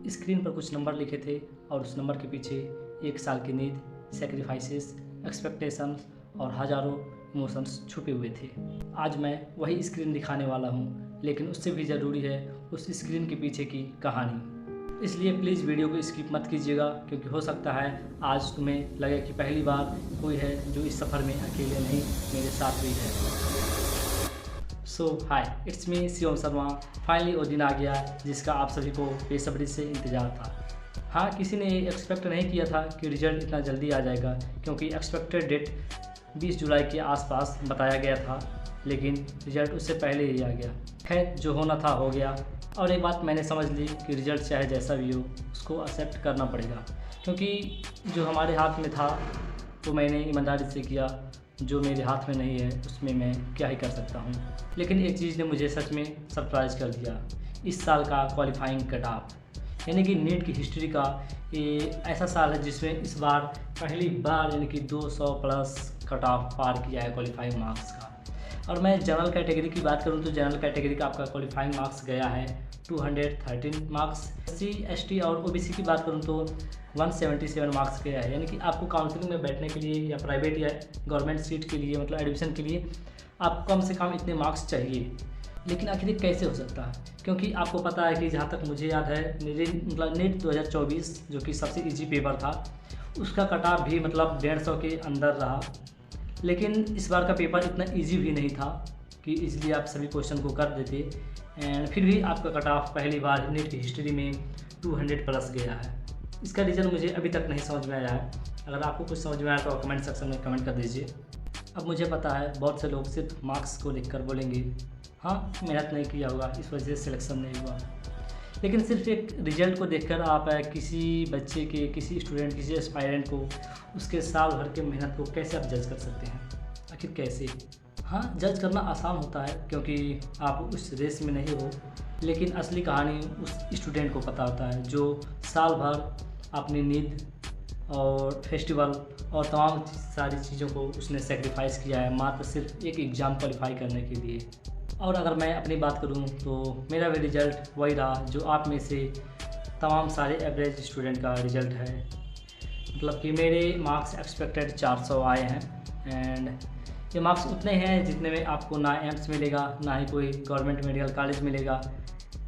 Screen पर कुछ number लिखे थे और उस नंबर के पीछे 1 साल की नींद, सेक्रीफाइसेस, एक्सपेक्टेशंस और हज़ारों इमोशंस छुपे हुए थे। आज मैं वही स्क्रीन दिखाने वाला हूँ, लेकिन उससे भी ज़रूरी है उस स्क्रीन के पीछे की कहानी। इसलिए प्लीज़ वीडियो को स्किप मत कीजिएगा, क्योंकि हो सकता है आज तुम्हें लगे कि पहली बार कोई है जो इस सफ़र में अकेले नहीं मेरे साथ भी है। So hi, it's me Shivam Sharma. Finally वो दिन आ गया जिसका आप सभी को बेसब्री से इंतज़ार था। हाँ, किसी ने एक्सपेक्ट नहीं किया था कि रिज़ल्ट इतना जल्दी आ जाएगा, क्योंकि एक्सपेक्टेड डेट 20 जुलाई के आसपास बताया गया था, लेकिन रिज़ल्ट उससे पहले ही आ गया। खैर, जो होना था हो गया। और एक बात मैंने समझ ली कि रिज़ल्ट चाहे जैसा भी हो उसको एक्सेप्ट करना पड़ेगा, क्योंकि जो हमारे हाथ में था वो मैंने ईमानदारी से किया, जो मेरे हाथ में नहीं है उसमें मैं क्या ही कर सकता हूँ। लेकिन एक चीज़ ने मुझे सच में सरप्राइज़ कर दिया। इस साल का क्वालिफाइंग कट ऑफ, यानी कि नीट की हिस्ट्री का ये ऐसा साल है जिसमें इस बार पहली बार यानी कि 200 प्लस कट ऑफ पार किया है क्वालिफाइंग मार्क्स का। और मैं जनरल कैटेगरी की बात करूँ तो जनरल कैटेगरी का आपका क्वालिफाइंग मार्क्स गया है 213 मार्क्स। SC ST और OBC की बात करूँ तो 177 मार्क्स गया है। यानी कि आपको काउंसलिंग में बैठने के लिए या प्राइवेट या गवर्नमेंट सीट के लिए मतलब एडमिशन के लिए आपको कम से कम इतने मार्क्स चाहिए। लेकिन आखिर ये कैसे हो सकता है? क्योंकि आपको पता है कि जहाँ तक मुझे याद है मेरे मतलब नीट 2024 जो कि सबसे ईजी पेपर था उसका कट ऑफ भी मतलब 150 के अंदर रहा। लेकिन इस बार का पेपर इतना इजी भी नहीं था कि इसलिए आप सभी क्वेश्चन को कर देते, एंड फिर भी आपका कट ऑफ पहली बार नीट की हिस्ट्री में 200 प्लस गया है। इसका रीज़न मुझे अभी तक नहीं समझ में आया है। अगर आपको कुछ समझ में आया तो कमेंट सेक्शन में कमेंट कर दीजिए। अब मुझे पता है बहुत से लोग सिर्फ मार्क्स को देखकर बोलेंगे हाँ मेहनत नहीं किया होगा इस वजह से सिलेक्शन नहीं हुआ, लेकिन सिर्फ एक रिजल्ट को देखकर आप किसी बच्चे के, किसी स्टूडेंट, किसी एस्पायरेंट को उसके साल भर के मेहनत को कैसे आप जज कर सकते हैं? आखिर कैसे? हाँ, जज करना आसान होता है क्योंकि आप उस रेस में नहीं हो, लेकिन असली कहानी उस स्टूडेंट को पता होता है जो साल भर अपनी नींद और फेस्टिवल और तमाम सारी चीज़ों को उसने सेक्रीफाइस किया है मात्र सिर्फ एक एग्ज़ाम क्वालिफाई करने के लिए। और अगर मैं अपनी बात करूं तो मेरा भी रिज़ल्ट वही रहा जो आप में से तमाम सारे एवरेज स्टूडेंट का रिज़ल्ट है। मतलब कि मेरे मार्क्स एक्सपेक्टेड 400 आए हैं, एंड ये मार्क्स उतने हैं जितने में आपको ना एम्स मिलेगा, ना ही कोई गवर्नमेंट मेडिकल कॉलेज मिलेगा,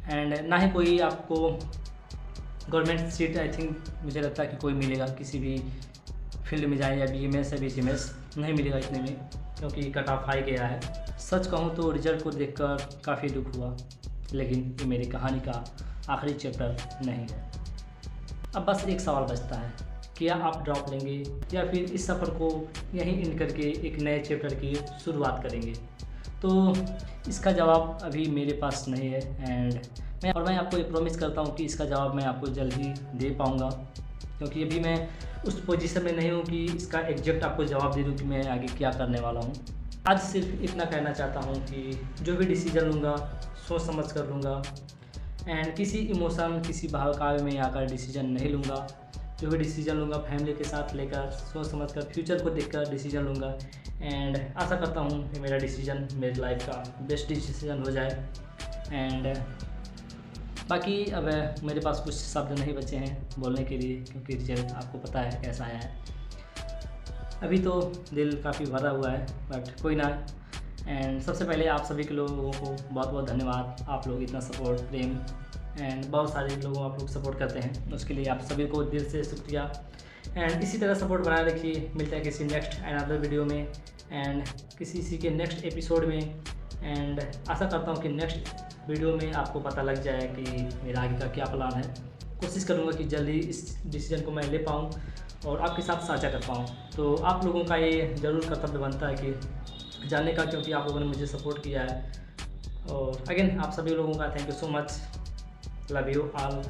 एंड ना ही कोई आपको गवर्नमेंट सीट आई थिंक मुझे लगता है कि कोई मिलेगा किसी भी फील्ड में जाए, या BMS या BCMS नहीं मिलेगा इतने में, क्योंकि कट ऑफ हाई गया है। सच कहूँ तो रिज़ल्ट को देखकर काफ़ी दुख हुआ, लेकिन ये मेरी कहानी का आखिरी चैप्टर नहीं है। अब बस एक सवाल बचता है, क्या आप ड्रॉप लेंगे या फिर इस सफ़र को यहीं एंड करके एक नए चैप्टर की शुरुआत करेंगे? तो इसका जवाब अभी मेरे पास नहीं है, एंड मैं आपको ये प्रॉमिस करता हूँ कि इसका जवाब मैं आपको जल्द ही दे पाऊँगा, क्योंकि अभी मैं उस पोजीशन में नहीं हूँ कि इसका एग्जैक्ट आपको जवाब दे दूँ कि मैं आगे क्या करने वाला हूँ। आज सिर्फ इतना कहना चाहता हूँ कि जो भी डिसीज़न लूँगा सोच समझ कर लूँगा, एंड किसी इमोशन, किसी बहकावे में आकर डिसीज़न नहीं लूँगा। जो भी डिसीज़न लूँगा फैमिली के साथ लेकर, सोच समझ कर, फ्यूचर को देखकर डिसीज़न लूँगा, एंड आशा करता हूँ कि मेरा डिसीज़न मेरी लाइफ का बेस्ट डिसीज़न हो जाए। एंड बाकी अब मेरे पास कुछ शब्द नहीं बचे हैं बोलने के लिए, क्योंकि रिजल्ट आपको पता है कैसा आया है। अभी तो दिल काफ़ी भरा हुआ है, बट कोई ना। एंड सबसे पहले आप सभी के लोगों को बहुत बहुत धन्यवाद। आप लोग इतना सपोर्ट, प्रेम, एंड बहुत सारे लोगों आप लोग सपोर्ट करते हैं, उसके लिए आप सभी को दिल से शुक्रिया। एंड इसी तरह सपोर्ट बनाए रखिए। मिलते हैं किसी नेक्स्ट अनदर वीडियो में, एंड किसी के नेक्स्ट एपिसोड में। एंड आशा करता हूँ कि नेक्स्ट वीडियो में आपको पता लग जाए कि मेरा आगे का क्या प्लान है। कोशिश करूँगा कि जल्दी इस डिसीजन को मैं ले पाऊँ और आपके साथ साझा कर पाऊँ। तो आप लोगों का ये ज़रूर कर्तव्य बनता है कि जानने का, क्योंकि आप लोगों ने मुझे सपोर्ट किया है। और अगेन आप सभी लोगों का thank you so much. Love you all.